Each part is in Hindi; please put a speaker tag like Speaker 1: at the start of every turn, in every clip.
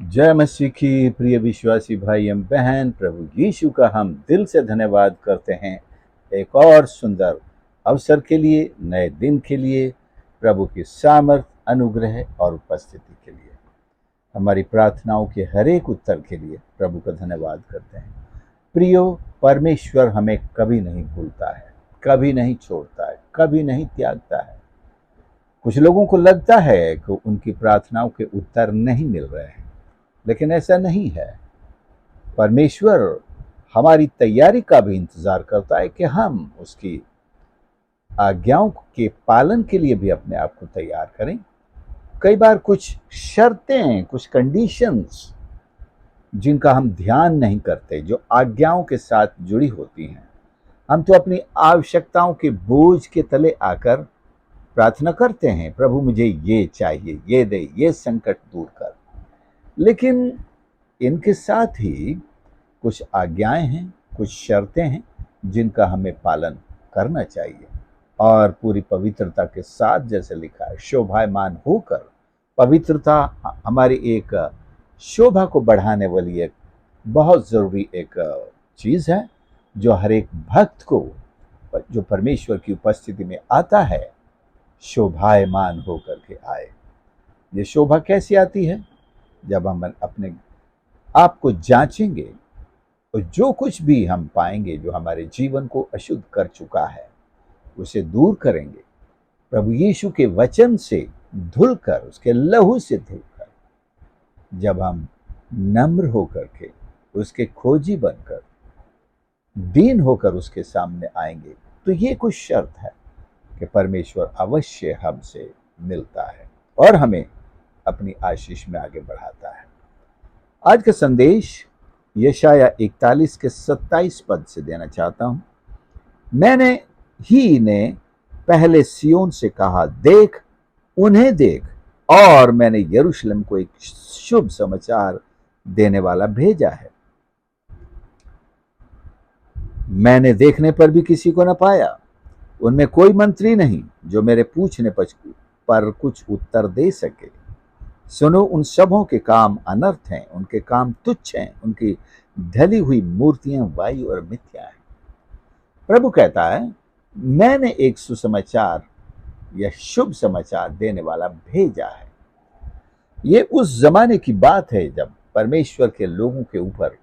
Speaker 1: जय मसीह की प्रिय विश्वासी भाई एवं बहन, प्रभु यीशु का हम दिल से धन्यवाद करते हैं एक और सुंदर अवसर के लिए, नए दिन के लिए, प्रभु की सामर्थ, अनुग्रह और उपस्थिति के लिए। हमारी प्रार्थनाओं के हर एक उत्तर के लिए प्रभु का धन्यवाद करते हैं। प्रियो, परमेश्वर हमें कभी नहीं भूलता है, कभी नहीं छोड़ता है, कभी नहीं त्यागता है। कुछ लोगों को लगता है कि उनकी प्रार्थनाओं के उत्तर नहीं मिल रहे हैं, लेकिन ऐसा नहीं है। परमेश्वर हमारी तैयारी का भी इंतजार करता है कि हम उसकी आज्ञाओं के पालन के लिए भी अपने आप को तैयार करें। कई बार कुछ शर्तें, कुछ कंडीशंस जिनका हम ध्यान नहीं करते, जो आज्ञाओं के साथ जुड़ी होती हैं, हम तो अपनी आवश्यकताओं के बोझ के तले आकर प्रार्थना करते हैं, प्रभु मुझे ये चाहिए, ये दे, ये संकट दूर कर। लेकिन इनके साथ ही कुछ आज्ञाएं हैं, कुछ शर्तें हैं जिनका हमें पालन करना चाहिए और पूरी पवित्रता के साथ, जैसे लिखा है, शोभायमान होकर। पवित्रता हमारी एक शोभा को बढ़ाने वाली एक बहुत जरूरी एक चीज है, जो हर एक भक्त को, जो परमेश्वर की उपस्थिति में आता है, शोभायमान होकर के आए। ये शोभा कैसी आती है? जब हम अपने आप को जांचेंगे तो जो कुछ भी हम पाएंगे जो हमारे जीवन को अशुद्ध कर चुका है, उसे दूर करेंगे। प्रभु यीशु के वचन से धुलकर, उसके लहू से धुलकर, जब हम नम्र होकर के, उसके खोजी बनकर, दीन होकर उसके सामने आएंगे, तो ये कुछ शर्त है कि परमेश्वर अवश्य हमसे मिलता है और हमें अपनी आशीष में आगे बढ़ाता है। आज का संदेश यशाया 41 के 27 पद से देना चाहता हूं। मैंने ही ने पहले सियोन से कहा, देख, उन्हें देख, और मैंने यरूशलेम को एक शुभ समाचार देने वाला भेजा है। मैंने देखने पर भी किसी को न पाया, उनमें कोई मंत्री नहीं जो मेरे पूछने पर कुछ उत्तर दे सके। सुनो, उन सबों के काम अनर्थ हैं, उनके काम तुच्छ हैं, उनकी ढली हुई मूर्तियां वायु और मिथ्या हैं। प्रभु कहता है, मैंने एक सुसमाचार या शुभ समाचार देने वाला भेजा है। ये उस जमाने की बात है जब परमेश्वर के लोगों के ऊपर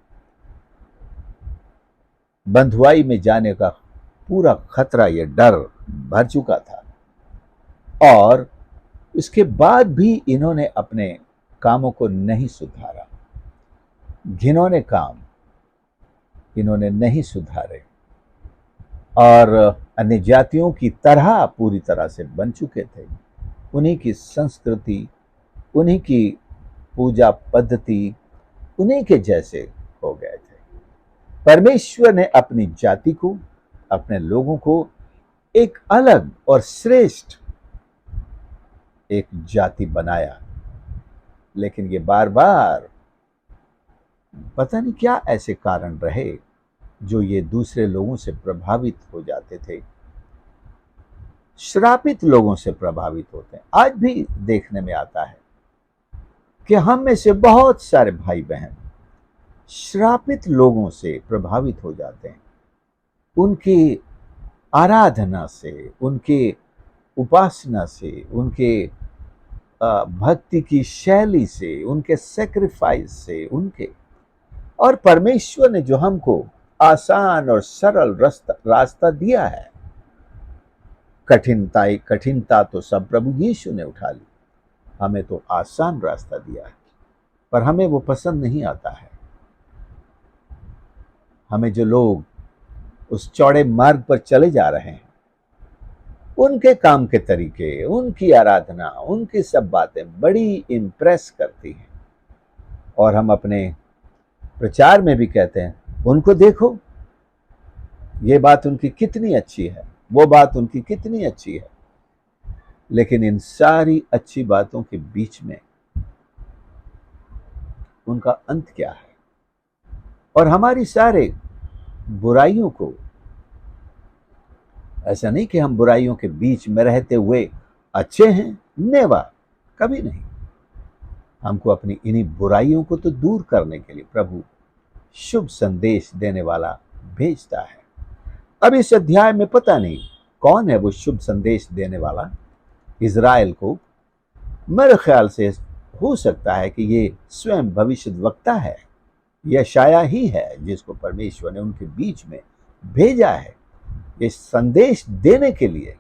Speaker 1: बंधुआई में जाने का पूरा खतरा या डर भर चुका था, और इसके बाद भी इन्होंने अपने कामों को नहीं सुधारा। घिनौने काम इन्होंने नहीं सुधारे और अन्य जातियों की तरह पूरी तरह से बन चुके थे। उन्हीं की संस्कृति, उन्हीं की पूजा पद्धति, उन्हीं के जैसे हो गए थे। परमेश्वर ने अपनी जाति को, अपने लोगों को एक अलग और श्रेष्ठ एक जाति बनाया, लेकिन ये बार बार पता नहीं क्या ऐसे कारण रहे जो ये दूसरे लोगों से प्रभावित हो जाते थे, श्रापित लोगों से प्रभावित होते हैं। आज भी देखने में आता है कि हम में से बहुत सारे भाई बहन श्रापित लोगों से प्रभावित हो जाते हैं। उनकी आराधना से, उनके उपासना से, उनके भक्ति की शैली से, उनके सेक्रीफाइस से, उनके, और परमेश्वर ने जो हमको आसान और सरल रास्ता दिया है, कठिनता तो सब प्रभु यीशु ने उठा ली, हमें तो आसान रास्ता दिया है, पर हमें वो पसंद नहीं आता है। हमें जो लोग उस चौड़े मार्ग पर चले जा रहे हैं, उनके काम के तरीके, उनकी आराधना, उनकी सब बातें बड़ी इंप्रेस करती हैं, और हम अपने प्रचार में भी कहते हैं, उनको देखो, ये बात उनकी कितनी अच्छी है, वो बात उनकी कितनी अच्छी है। लेकिन इन सारी अच्छी बातों के बीच में उनका अंत क्या है? और हमारी सारे बुराइयों को, ऐसा नहीं कि हम बुराइयों के बीच में रहते हुए अच्छे हैं, नेवर, कभी नहीं। हमको अपनी इन्हीं बुराइयों को तो दूर करने के लिए प्रभु शुभ संदेश देने वाला भेजता है। अब इस अध्याय में पता नहीं कौन है वो शुभ संदेश देने वाला इज़राइल को। मेरे ख्याल से हो सकता है कि ये स्वयं भविष्यद्वक्ता है, यशाया ही है, जिसको परमेश्वर ने उनके बीच में भेजा है ये संदेश देने के लिए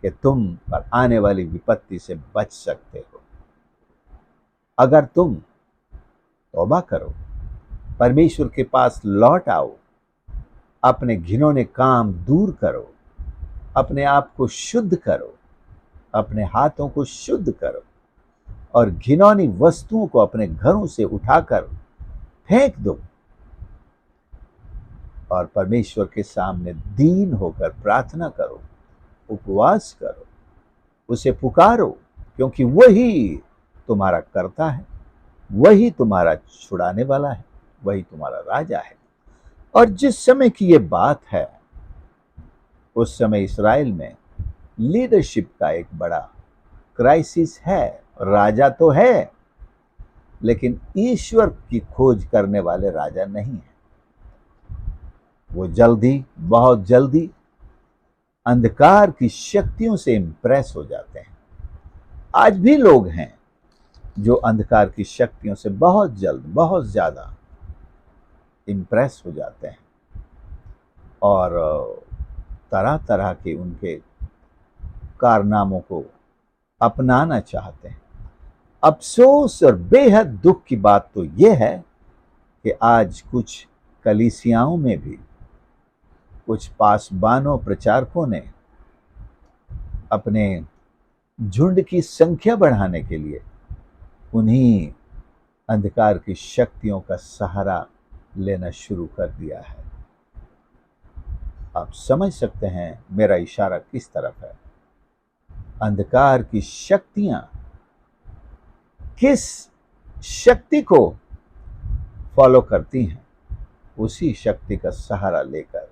Speaker 1: कि तुम पर आने वाली विपत्ति से बच सकते हो अगर तुम तौबा करो, परमेश्वर के पास लौट आओ, अपने घिनौने काम दूर करो, अपने आप को शुद्ध करो, अपने हाथों को शुद्ध करो और घिनौनी वस्तुओं को अपने घरों से उठाकर फेंक दो और परमेश्वर के सामने दीन होकर प्रार्थना करो, उपवास करो, उसे पुकारो, क्योंकि वही तुम्हारा कर्ता है, वही तुम्हारा छुड़ाने वाला है, वही तुम्हारा राजा है। और जिस समय की ये बात है उस समय इस्राएल में लीडरशिप का एक बड़ा क्राइसिस है। राजा तो है लेकिन ईश्वर की खोज करने वाले राजा नहीं है। वो जल्दी, बहुत जल्दी अंधकार की शक्तियों से इंप्रेस हो जाते हैं। आज भी लोग हैं जो अंधकार की शक्तियों से बहुत जल्द, बहुत ज्यादा इंप्रेस हो जाते हैं और तरह तरह के उनके कारनामों को अपनाना चाहते हैं। अफसोस और बेहद दुख की बात तो यह है कि आज कुछ कलीसियाओं में भी कुछ पासबानों प्रचारकों ने अपने झुंड की संख्या बढ़ाने के लिए उन्हीं अंधकार की शक्तियों का सहारा लेना शुरू कर दिया है। आप समझ सकते हैं मेरा इशारा किस तरफ है। अंधकार की शक्तियां किस शक्ति को फॉलो करती हैं, उसी शक्ति का सहारा लेकर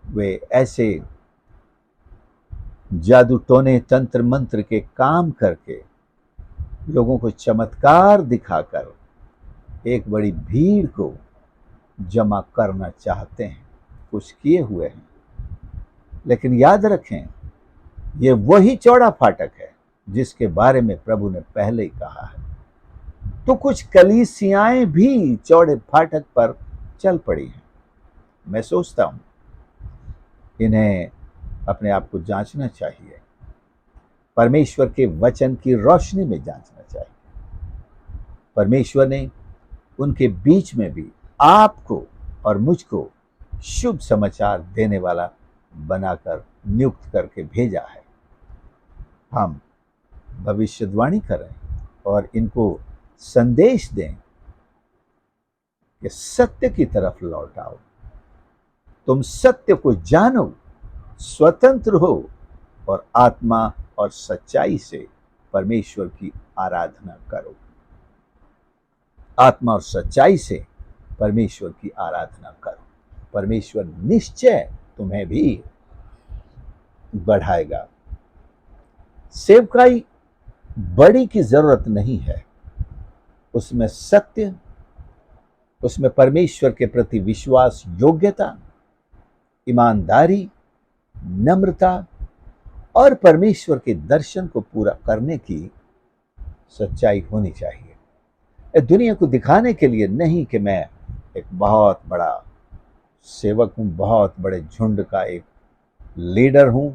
Speaker 1: वे ऐसे जादू टोने तंत्र मंत्र के काम करके लोगों को चमत्कार दिखाकर एक बड़ी भीड़ को जमा करना चाहते हैं, कुछ किए हुए हैं। लेकिन याद रखें ये वही चौड़ा फाटक है जिसके बारे में प्रभु ने पहले ही कहा है। तो कुछ कलीसियाएं भी चौड़े फाटक पर चल पड़ी हैं। मैं सोचता हूं इन्हें अपने आप को जांचना चाहिए, परमेश्वर के वचन की रोशनी में जांचना चाहिए। परमेश्वर ने उनके बीच में भी आपको और मुझको शुभ समाचार देने वाला बनाकर नियुक्त करके भेजा है। हम भविष्यवाणी करें और इनको संदेश दें कि सत्य की तरफ लौट आओ, तुम सत्य को जानो, स्वतंत्र हो और आत्मा और सच्चाई से परमेश्वर की आराधना करो। आत्मा और सच्चाई से परमेश्वर की आराधना करो। परमेश्वर निश्चय तुम्हें भी बढ़ाएगा। सेवकाई बड़ी की जरूरत नहीं है, उसमें सत्य, उसमें परमेश्वर के प्रति विश्वास, योग्यता, ईमानदारी, नम्रता और परमेश्वर के दर्शन को पूरा करने की सच्चाई होनी चाहिए। दुनिया को दिखाने के लिए नहीं कि मैं एक बहुत बड़ा सेवक हूं, बहुत बड़े झुंड का एक लीडर हूं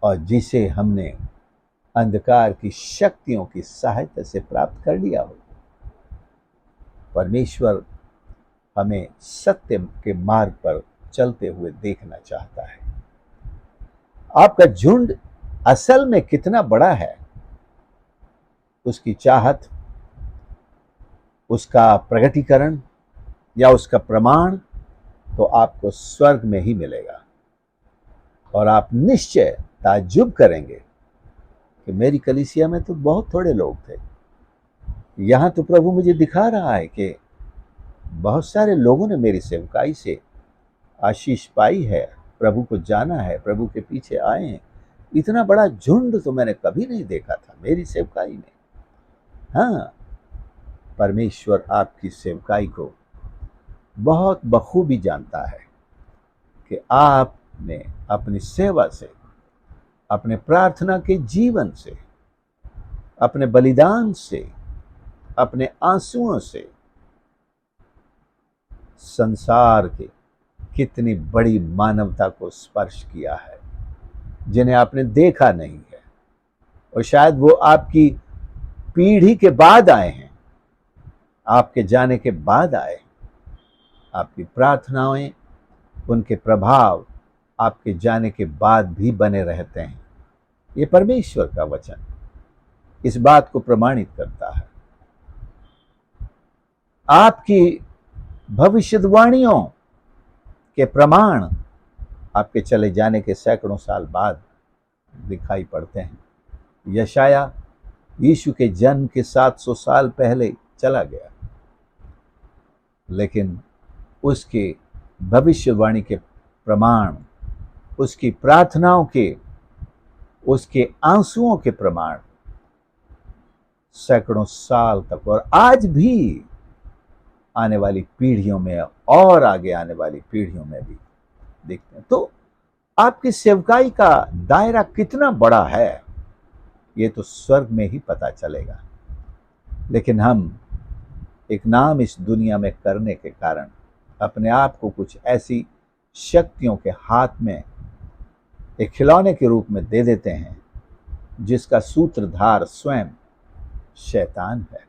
Speaker 1: और जिसे हमने अंधकार की शक्तियों की सहायता से प्राप्त कर लिया हो। परमेश्वर हमें सत्य के मार्ग पर चलते हुए देखना चाहता है। आपका झुंड असल में कितना बड़ा है, उसकी चाहत, उसका प्रकटीकरण या उसका प्रमाण तो आपको स्वर्ग में ही मिलेगा और आप निश्चय ताज्जुब करेंगे कि मेरी कलीसिया में तो बहुत थोड़े लोग थे। यहां तो प्रभु मुझे दिखा रहा है कि बहुत सारे लोगों ने मेरी सेवकाई से आशीष पाई है, प्रभु को जाना है, प्रभु के पीछे आए हैं। इतना बड़ा झुंड तो मैंने कभी नहीं देखा था मेरी सेवकाई में। हाँ, परमेश्वर आपकी सेवकाई को बहुत बखूबी जानता है कि आपने अपनी सेवा से, अपने प्रार्थना के जीवन से, अपने बलिदान से, अपने आंसुओं से संसार के कितनी बड़ी मानवता को स्पर्श किया है, जिन्हें आपने देखा नहीं है, और शायद वो आपकी पीढ़ी के बाद आए हैं, आपके जाने के बाद आए हैं। आपकी प्रार्थनाएं, उनके प्रभाव आपके जाने के बाद भी बने रहते हैं। ये परमेश्वर का वचन इस बात को प्रमाणित करता है। आपकी भविष्यवाणियों के प्रमाण आपके चले जाने के सैकड़ों साल बाद दिखाई पड़ते हैं। यशाया यीशु के जन्म के 700 साल पहले चला गया, लेकिन उसके भविष्यवाणी के प्रमाण, उसकी प्रार्थनाओं के, उसके आंसुओं के प्रमाण सैकड़ों साल तक और आज भी आने वाली पीढ़ियों में और आगे आने वाली पीढ़ियों में भी दिखते हैं। तो आपकी सेवकाई का दायरा कितना बड़ा है ये तो स्वर्ग में ही पता चलेगा। लेकिन हम एक नाम इस दुनिया में करने के कारण अपने आप को कुछ ऐसी शक्तियों के हाथ में एक खिलौने के रूप में दे देते हैं जिसका सूत्रधार स्वयं शैतान है।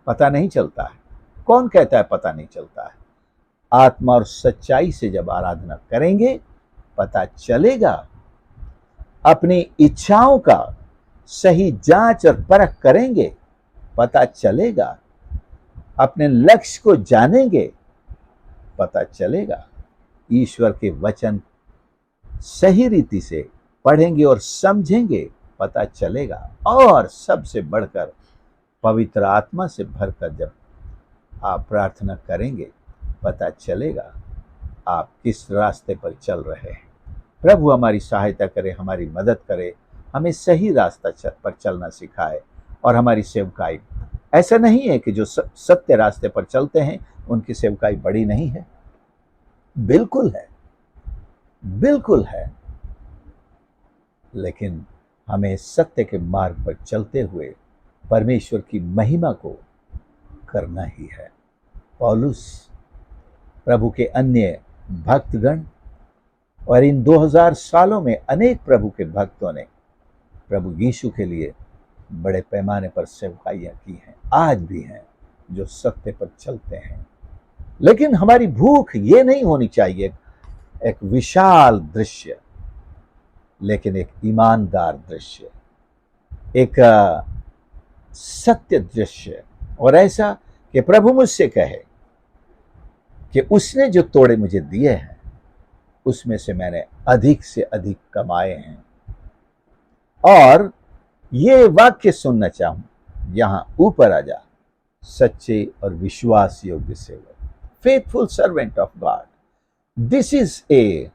Speaker 1: पता नहीं चलता है। कौन कहता है पता नहीं चलता है? आत्मा और सच्चाई से जब आराधना करेंगे पता चलेगा। अपनी इच्छाओं का सही जांच और परख करेंगे पता चलेगा। अपने लक्ष्य को जानेंगे पता चलेगा। ईश्वर के वचन सही रीति से पढ़ेंगे और समझेंगे पता चलेगा। और सबसे बढ़कर पवित्र आत्मा से भरकर जब आप प्रार्थना करेंगे पता चलेगा आप किस रास्ते पर चल रहे हैं। प्रभु हमारी सहायता करे, हमारी मदद करे, हमें सही रास्ता पर चलना सिखाए। और हमारी सेवकाई ऐसा नहीं है कि जो सत्य रास्ते पर चलते हैं उनकी सेवकाई बड़ी नहीं है, बिल्कुल है, बिल्कुल है। लेकिन हमें सत्य के मार्ग पर चलते हुए परमेश्वर की महिमा को करना ही है। पौलुस, प्रभु के अन्य भक्तगण और इन 2000 सालों में अनेक प्रभु के भक्तों ने प्रभु यीशु के लिए बड़े पैमाने पर सेवकाइयां की हैं, आज भी हैं, जो सत्य पर चलते हैं। लेकिन हमारी भूख ये नहीं होनी चाहिए एक विशाल दृश्य, लेकिन एक ईमानदार दृश्य, एक सत्य दृश्य, और ऐसा कि प्रभु मुझसे कहे कि उसने जो तोड़े मुझे दिए हैं उसमें से मैंने अधिक से अधिक कमाए हैं। और ये वाक्य सुनना चाहूं, यहां ऊपर आ जा, सच्चे और विश्वास योग्य सेवक, faithful servant of God. This is a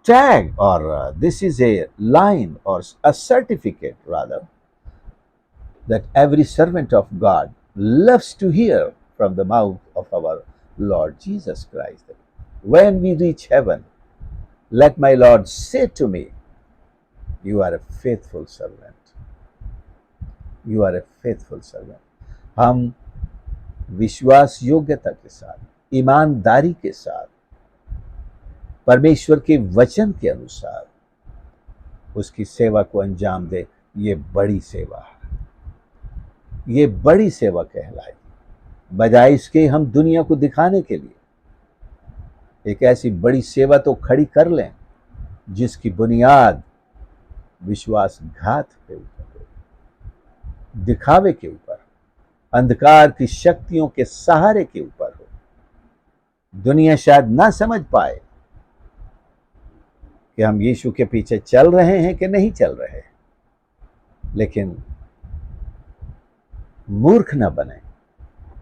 Speaker 1: tag or this is a line or a certificate rather that every servant of God loves to hear from the mouth of our Lord Jesus Christ. When we reach heaven, let my Lord say to me, you are a faithful servant. You are a faithful servant. हम विश्वास योग्यता के साथ, ईमानदारी के साथ, परमेश्वर के वचन के अनुसार उसकी सेवा को अंजाम दे। ये बड़ी सेवा है, ये बड़ी सेवा कहलाएगी। बजाय इसके हम दुनिया को दिखाने के लिए एक ऐसी बड़ी सेवा तो खड़ी कर लें जिसकी बुनियाद विश्वासघात के ऊपर हो, दिखावे के ऊपर, अंधकार की शक्तियों के सहारे के ऊपर हो। दुनिया शायद ना समझ पाए कि हम यीशु के पीछे चल रहे हैं कि नहीं चल रहे, लेकिन मूर्ख न बने।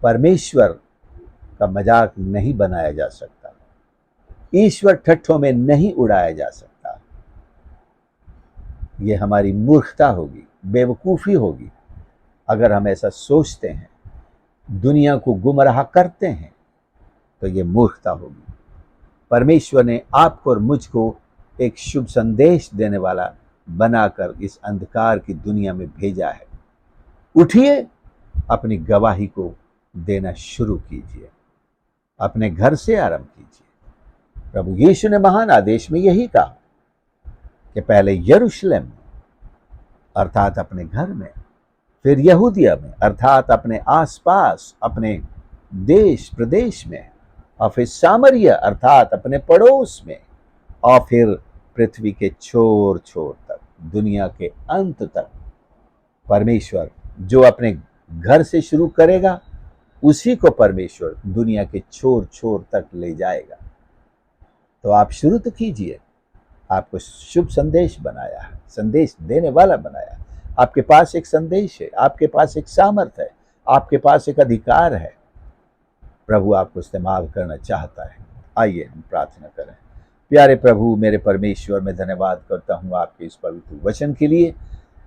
Speaker 1: परमेश्वर का मजाक नहीं बनाया जा सकता, ईश्वर ठट्ठों में नहीं उड़ाया जा सकता। ये हमारी मूर्खता होगी, बेवकूफ़ी होगी अगर हम ऐसा सोचते हैं, दुनिया को गुमराह करते हैं, तो ये मूर्खता होगी। परमेश्वर ने आपको और मुझको एक शुभ संदेश देने वाला बनाकर इस अंधकार की दुनिया में भेजा है। उठिए, अपनी गवाही को देना शुरू कीजिए, अपने घर से आरंभ कीजिए। प्रभु यीशु ने महान आदेश में यही कहा कि पहले यरूशलेम में अर्थात अपने घर में, फिर यहूदिया में अर्थात अपने आसपास, अपने देश प्रदेश में, और फिर सामरिया अर्थात अपने पड़ोस में, और फिर पृथ्वी के छोर छोर तक, दुनिया के अंत तक। परमेश्वर जो अपने घर से शुरू करेगा, उसी को परमेश्वर दुनिया के छोर छोर तक ले जाएगा। तो आप शुरू तो कीजिए। आपको शुभ संदेश बनाया है, संदेश देने वाला बनाया। आपके पास एक संदेश है, आपके पास एक सामर्थ है, आपके पास एक अधिकार है। प्रभु आपको इस्तेमाल करना चाहता है। आइए हम प्रार्थना करें। प्यारे प्रभु, मेरे परमेश्वर, मैं धन्यवाद करता हूँ आपके इस पवित्र वचन के लिए,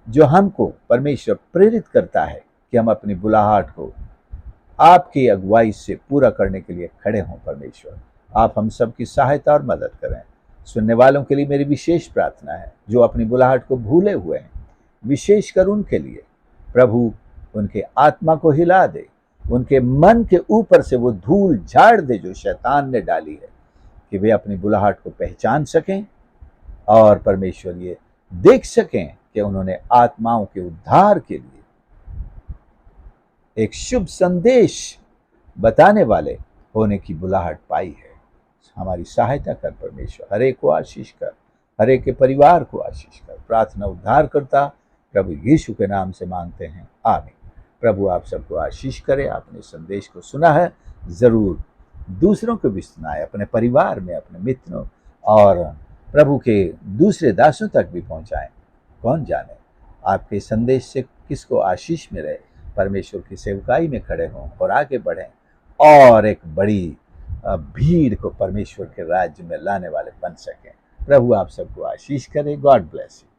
Speaker 1: जो हमको परमेश्वर प्रेरित करता है कि हम अपनी बुलाहट को आपकी अगुवाई से पूरा करने के लिए खड़े हों। परमेश्वर, आप हम सबकी सहायता और मदद करें। सुनने वालों के लिए मेरी विशेष प्रार्थना है, जो अपनी बुलाहट को भूले हुए हैं, विशेषकर उनके लिए प्रभु उनके आत्मा को हिला दे, उनके मन के ऊपर से वो धूल झाड़ दे जो शैतान ने डाली है, कि वे अपनी बुलाहट को पहचान सकें और परमेश्वर ये देख सकें कि उन्होंने आत्माओं के उद्धार के लिए एक शुभ संदेश बताने वाले होने की बुलाहट पाई है। हमारी सहायता कर परमेश्वर, हर एक को आशीष कर, हर एक के परिवार को आशीष कर। प्रार्थना उद्धार करता प्रभु यीशु के नाम से मांगते हैं, आमीन। प्रभु आप सबको आशीष करे। आपने संदेश को सुना है, जरूर दूसरों को भी सुनाए, अपने परिवार में, अपने मित्रों और प्रभु के दूसरे दासों तक भी पहुंचाएं। कौन जाने आपके संदेश से किसको आशीष मिले, परमेश्वर की सेवकाई में खड़े हों और आगे बढ़ें और एक बड़ी भीड़ को परमेश्वर के राज्य में लाने वाले बन सकें। प्रभु आप सबको आशीष करे। God bless you.